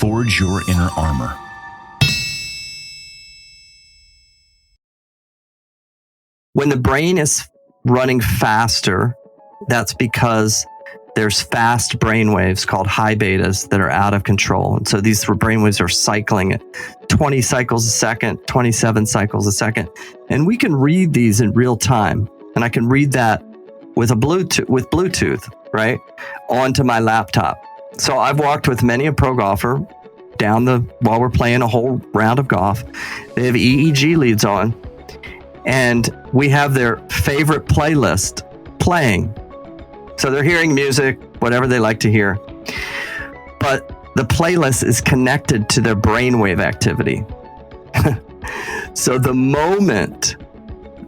forge your inner armor. When the brain is running faster, that's because there's fast brain waves called high betas that are out of control. And so these brain waves are cycling at 20 cycles a second, 27 cycles a second. And we can read these in real time. And I can read that with Bluetooth, right, onto my laptop. So I've walked with many a pro golfer while we're playing a whole round of golf. They have EEG leads on, and we have their favorite playlist playing. So they're hearing music, whatever they like to hear. But the playlist is connected to their brainwave activity. So the moment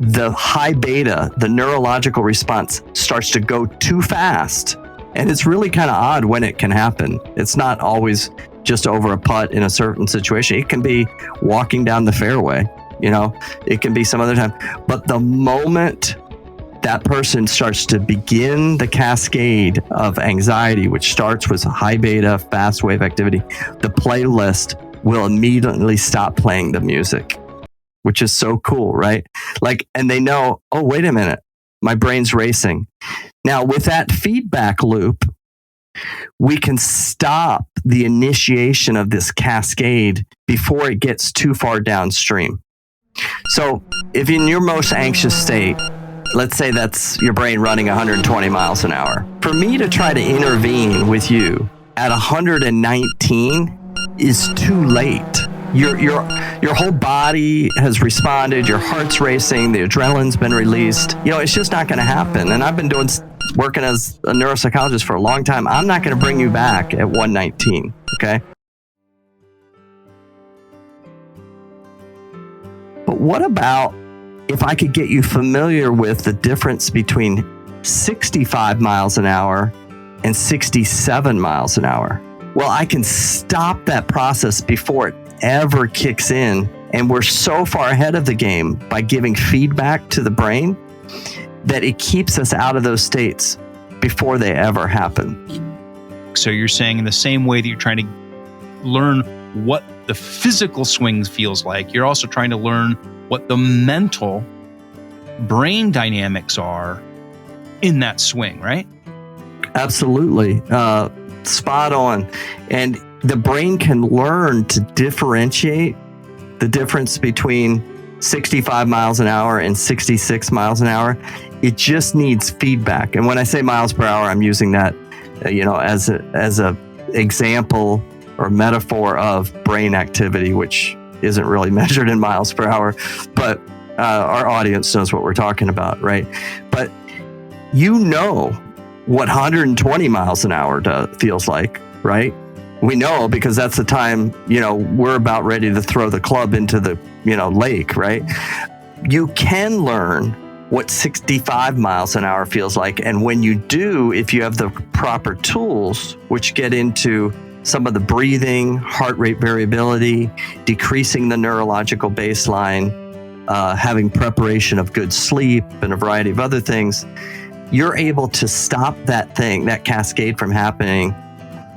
the high beta, the neurological response, starts to go too fast, and it's really kind of odd when it can happen. It's not always just over a putt in a certain situation. It can be walking down the fairway, it can be some other time. But the moment that person starts to begin the cascade of anxiety, which starts with high beta, fast wave activity, the playlist will immediately stop playing the music, which is so cool, right? And they know, oh, wait a minute, my brain's racing. Now, with that feedback loop, we can stop the initiation of this cascade before it gets too far downstream. So if in your most anxious state, let's say that's your brain running 120 miles an hour. For me to try to intervene with you at 119 is too late. Your whole body has responded, your heart's racing, the adrenaline's been released. It's just not going to happen. And I've been working as a neuropsychologist for a long time. I'm not going to bring you back at 119, okay? But what about if I could get you familiar with the difference between 65 miles an hour and 67 miles an hour? Well, I can stop that process before it ever kicks in. And we're so far ahead of the game by giving feedback to the brain that it keeps us out of those states before they ever happen. So you're saying in the same way that you're trying to learn what the physical swing feels like, you're also trying to learn what the mental brain dynamics are in that swing, right? Absolutely. Spot on. And the brain can learn to differentiate the difference between 65 miles an hour and 66 miles an hour. It just needs feedback. And when I say miles per hour, I'm using that, as a example or metaphor of brain activity, which isn't really measured in miles per hour, but our audience knows what we're talking about, right? But what 120 miles an hour feels like, right? We know because that's the time, we're about ready to throw the club into the, lake, right? You can learn what 65 miles an hour feels like. And when you do, if you have the proper tools, which get into some of the breathing, heart rate variability, decreasing the neurological baseline, having preparation of good sleep, and a variety of other things, you're able to stop that cascade from happening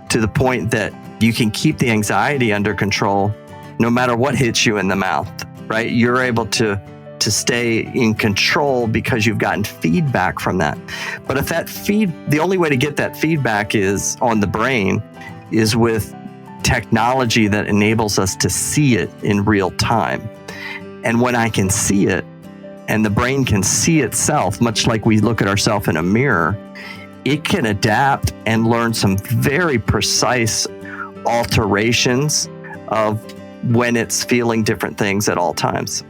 to the point that you can keep the anxiety under control no matter what hits you in the mouth, right? You're able to stay in control because you've gotten feedback from that. But if the only way to get that feedback is on the brain is with technology that enables us to see it in real time. And when I can see it, and the brain can see itself, much like we look at ourselves in a mirror, it can adapt and learn some very precise alterations of when it's feeling different things at all times.